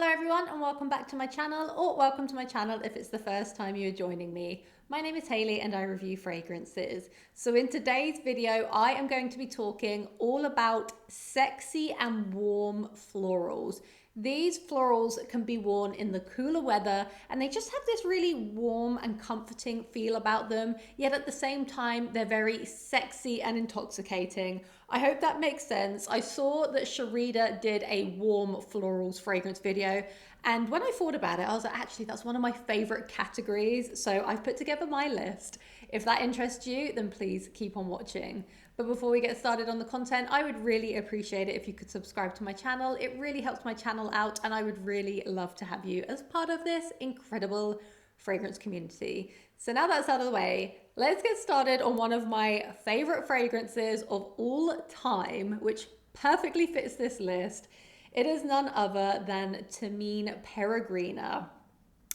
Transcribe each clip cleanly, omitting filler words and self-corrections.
Hello everyone and welcome back to my channel, or welcome to my channel if it's the first time you're joining me. My name is Hayley and I review fragrances. So in today's video, I am going to be talking all about sexy and warm florals. These florals can be worn in the cooler weather and they just have this really warm and comforting feel about them, yet at the same time, they're very sexy and intoxicating. I hope that makes sense. I saw that Sharida did a warm florals fragrance video, and when I thought about it, I was like, actually, that's one of my favorite categories. So I've put together my list. If that interests you, then please keep on watching. But before we get started on the content, I would really appreciate it if you could subscribe to my channel. It really helps my channel out, and I would really love to have you as part of this incredible fragrance community. So now that's out of the way, let's get started on one of my favorite fragrances of all time, which perfectly fits this list. It is none other than Thameen Peregrina.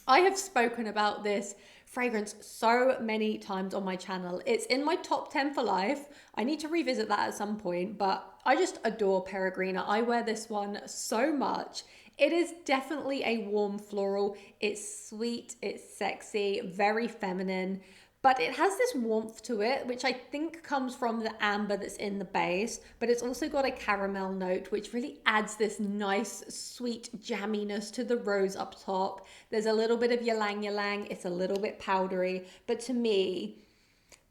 I have spoken about this fragrance so many times on my channel. It's in my top 10 for life. I need to revisit that at some point, but I just adore Peregrina. I wear this one so much. It is definitely a warm floral. It's sweet, it's sexy, very feminine, but it has this warmth to it, which I think comes from the amber that's in the base, but it's also got a caramel note, which really adds this nice, sweet jamminess to the rose up top. There's a little bit of ylang ylang. It's a little bit powdery, but to me,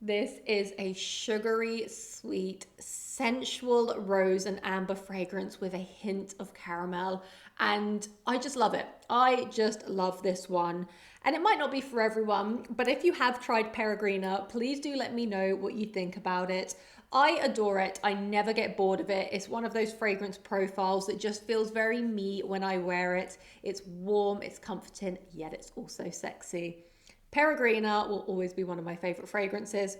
this is a sugary, sweet, sensual rose and amber fragrance with a hint of caramel. And I just love it. I just love this one. And it might not be for everyone, but if you have tried Peregrina, please do let me know what you think about it. I adore it. I never get bored of it. It's one of those fragrance profiles that just feels very me when I wear it. It's warm, it's comforting, yet it's also sexy. Peregrina will always be one of my favorite fragrances.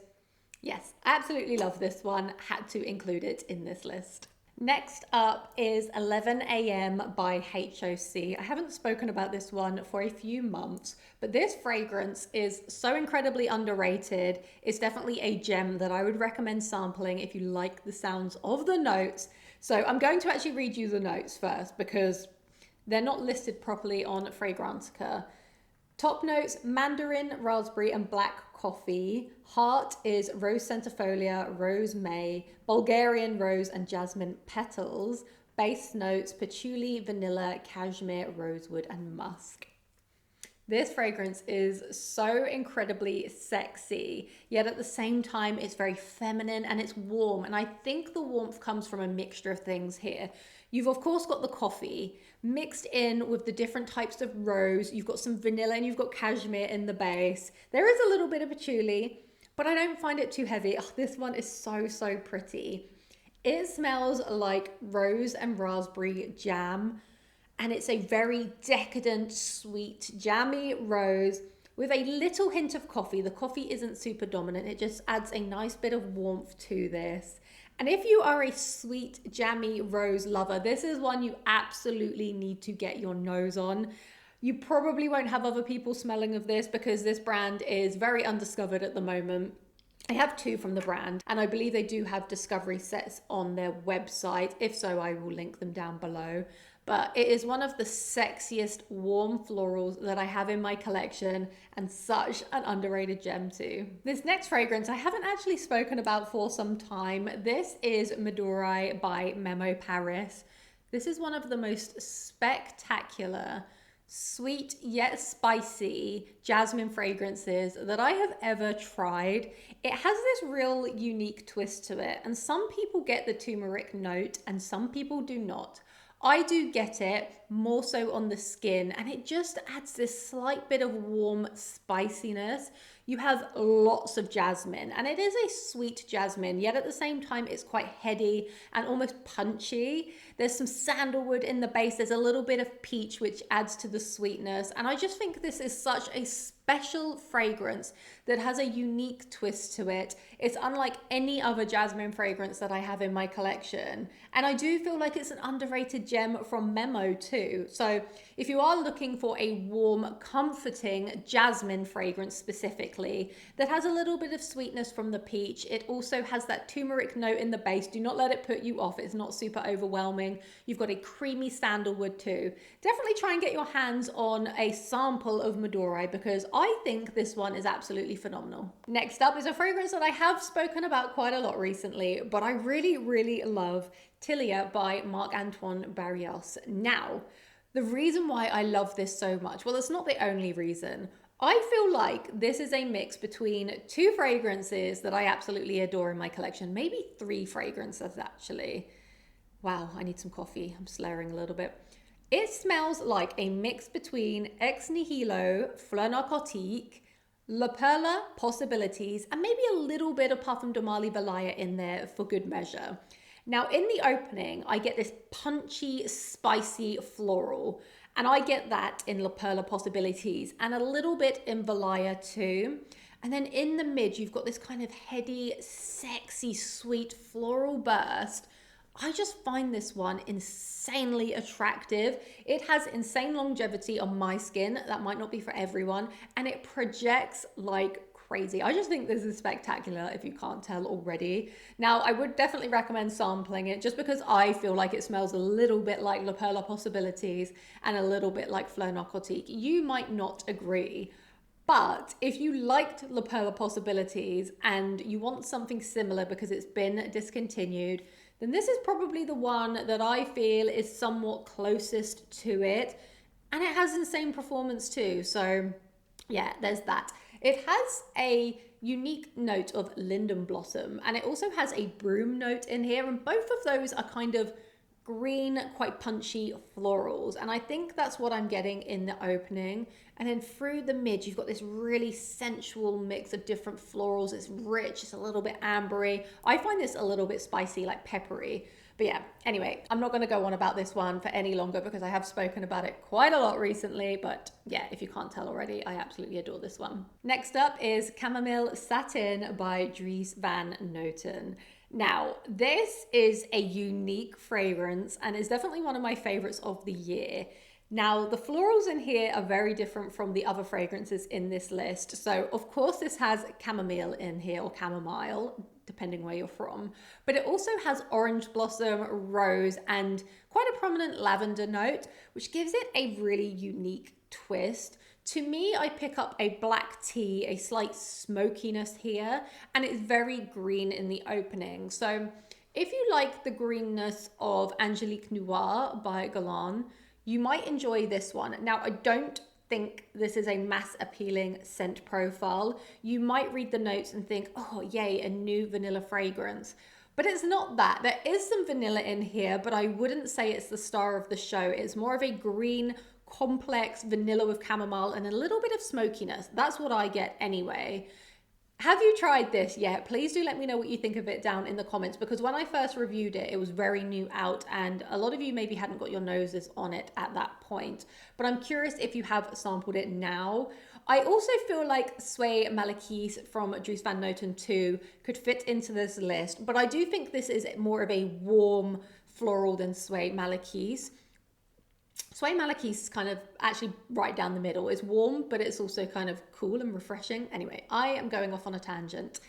Yes, absolutely love this one. Had to include it in this list. Next up is 11 AM by HOC. I haven't spoken about this one for a few months, but this fragrance is so incredibly underrated. It's definitely a gem that I would recommend sampling if you like the sounds of the notes. So I'm going to actually read you the notes first because they're not listed properly on Fragrantica. Top notes: mandarin, raspberry, and black coffee. Heart is rose centifolia, rose may, Bulgarian rose, and jasmine petals. Base notes: patchouli, vanilla, cashmere, rosewood, and musk. This fragrance is so incredibly sexy, yet at the same time it's very feminine and it's warm. And I think the warmth comes from a mixture of things here. You've of course got the coffee mixed in with the different types of rose. You've got some vanilla and you've got cashmere in the base. There is a little bit of patchouli, but I don't find it too heavy. Oh, this one is so pretty. It smells like rose and raspberry jam, and it's a very decadent, sweet, jammy rose with a little hint of coffee. The coffee isn't super dominant. It just adds a nice bit of warmth to this. And if you are a sweet, jammy rose lover, this is one you absolutely need to get your nose on. You probably won't have other people smelling of this because this brand is very undiscovered at the moment. I have two from the brand, and I believe they do have discovery sets on their website. If so, I will link them down below. But it is one of the sexiest warm florals that I have in my collection, and such an underrated gem too. This next fragrance I haven't actually spoken about for some time. This is Madurai by Memo Paris. This is one of the most spectacular, sweet yet spicy jasmine fragrances that I have ever tried. It has this real unique twist to it, and some people get the turmeric note and some people do not. I do get it more so on the skin, and it just adds this slight bit of warm spiciness. You have lots of jasmine, and it is a sweet jasmine, yet at the same time it's quite heady and almost punchy. There's some sandalwood in the base. There's a little bit of peach, which adds to the sweetness. And I just think this is such a special fragrance that has a unique twist to it. It's unlike any other jasmine fragrance that I have in my collection. And I do feel like it's an underrated gem from Memo too. So if you are looking for a warm, comforting jasmine fragrance specifically, specifically that has a little bit of sweetness from the peach. It also has that turmeric note in the base. Do not let it put you off. It's not super overwhelming. You've got a creamy sandalwood too. Definitely try and get your hands on a sample of Madurai because I think this one is absolutely phenomenal. Next up is a fragrance that I have spoken about quite a lot recently, but I really, really love Tilia by Marc-Antoine Barrois. Now, the reason why I love this so much, well, it's not the only reason. I feel like this is a mix between two fragrances that I absolutely adore in my collection, maybe three fragrances actually. Wow, I need some coffee. I'm slurring a little bit. It smells like a mix between Ex Nihilo, Fleur Narcotique, La Perla, Possibilities, and maybe a little bit of Parfum de Mali Valaya in there for good measure. Now, in the opening, I get this punchy, spicy floral, and I get that in La Perla Possibilities, and a little bit in Valaya too. And then in the mid, you've got this kind of heady, sexy, sweet floral burst. I just find this one insanely attractive. It has insane longevity on my skin. That might not be for everyone, and it projects like crazy. I just think this is spectacular if you can't tell already. Now, I would definitely recommend sampling it just because I feel like it smells a little bit like La Perla Possibilities and a little bit like Fleur Narcotique. You might not agree, but if you liked La Perla Possibilities and you want something similar because it's been discontinued, then this is probably the one that I feel is somewhat closest to it. And it has insane performance too. So yeah, there's that. It has a unique note of linden blossom, and it also has a broom note in here, and both of those are kind of green, quite punchy florals, and I think that's what I'm getting in the opening. And then through the mid, you've got this really sensual mix of different florals. It's rich, it's a little bit ambery. I find this a little bit spicy, like peppery. But yeah, anyway, I'm not going to go on about this one for any longer because I have spoken about it quite a lot recently. But yeah, if you can't tell already, I absolutely adore this one. Next up is Camomile Satin by Dries van Noten. Now, this is a unique fragrance and is definitely one of my favorites of the year. Now, the florals in here are very different from the other fragrances in this list. So, of course, this has chamomile in here, or chamomile, depending where you're from. But it also has orange blossom, rose, and quite a prominent lavender note, which gives it a really unique twist. To me, I pick up a black tea, a slight smokiness here, and it's very green in the opening. So, if you like the greenness of Angelique Noir by Galan, you might enjoy this one. Now, I don't think this is a mass appealing scent profile. You might read the notes and think, oh, yay, a new vanilla fragrance. But it's not that. There is some vanilla in here, but I wouldn't say it's the star of the show. It's more of a green, complex vanilla with chamomile and a little bit of smokiness. That's what I get anyway. Have you tried this yet? Please do let me know what you think of it down in the comments, because when I first reviewed it, it was very new out and a lot of you maybe hadn't got your noses on it at that point. But I'm curious if you have sampled it now. I also feel like Sway Malakis from Dries van Noten 2 could fit into this list, but I do think this is more of a warm floral than Sway Malakis. Sway Malakis is kind of actually right down the middle. It's warm, but it's also kind of cool and refreshing. Anyway, I am going off on a tangent.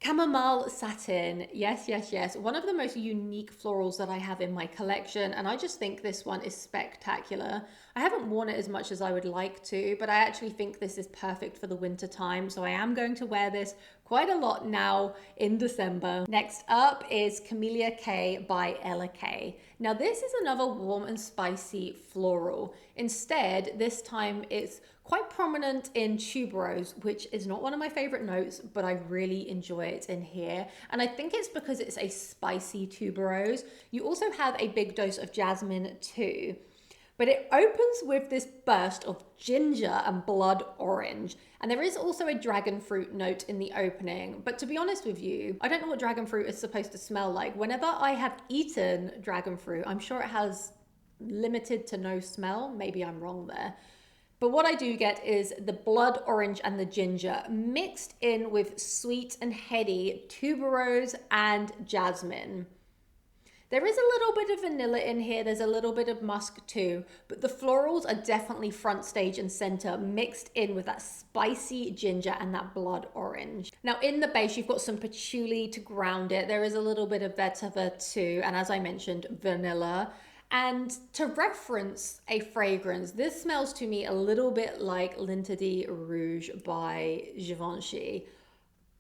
Chamomile Satin, yes, yes, yes. One of the most unique florals that I have in my collection, and I just think this one is spectacular. I haven't worn it as much as I would like to, but I actually think this is perfect for the winter time, so I am going to wear this quite a lot now in December. Next up is Camelia K by Ella K. Now this is another warm and spicy floral. Instead, this time it's quite prominent in tuberose, which is not one of my favorite notes, but I really enjoy it in here. And I think it's because it's a spicy tuberose. You also have a big dose of jasmine too. But it opens with this burst of ginger and blood orange. And there is also a dragon fruit note in the opening. But to be honest with you, I don't know what dragon fruit is supposed to smell like. Whenever I have eaten dragon fruit, I'm sure it has limited to no smell. Maybe I'm wrong there. But what I do get is the blood orange and the ginger mixed in with sweet and heady tuberose and jasmine. There is a little bit of vanilla in here, there's a little bit of musk too, but the florals are definitely front stage and center, mixed in with that spicy ginger and that blood orange. Now in the base, you've got some patchouli to ground it. There is a little bit of vetiver too, and as I mentioned, vanilla. And to reference a fragrance, this smells to me a little bit like L'Interdit Rouge by Givenchy.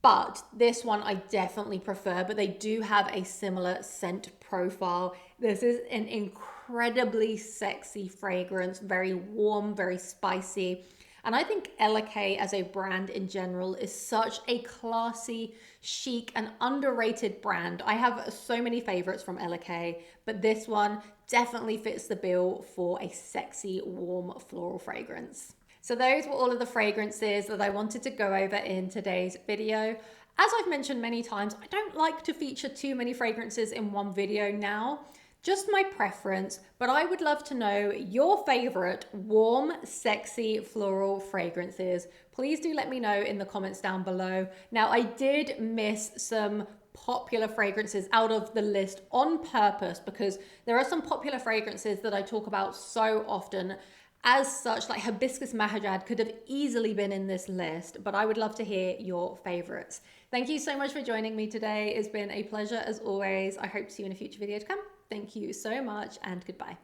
But this one I definitely prefer, but they do have a similar scent profile. This is an incredibly sexy fragrance, very warm, very spicy. And I think Ella K as a brand in general is such a classy, chic, and underrated brand. I have so many favorites from Ella K, but this one definitely fits the bill for a sexy, warm floral fragrance. So those were all of the fragrances that I wanted to go over in today's video. As I've mentioned many times, I don't like to feature too many fragrances in one video now, just my preference, but I would love to know your favorite warm, sexy floral fragrances. Please do let me know in the comments down below. Now, I did miss some popular fragrances out of the list on purpose because there are some popular fragrances that I talk about so often. As such, like Hibiscus Mahajad could have easily been in this list, but I would love to hear your favorites. Thank you so much for joining me today. It's been a pleasure as always. I hope to see you in a future video to come. Thank you so much and goodbye.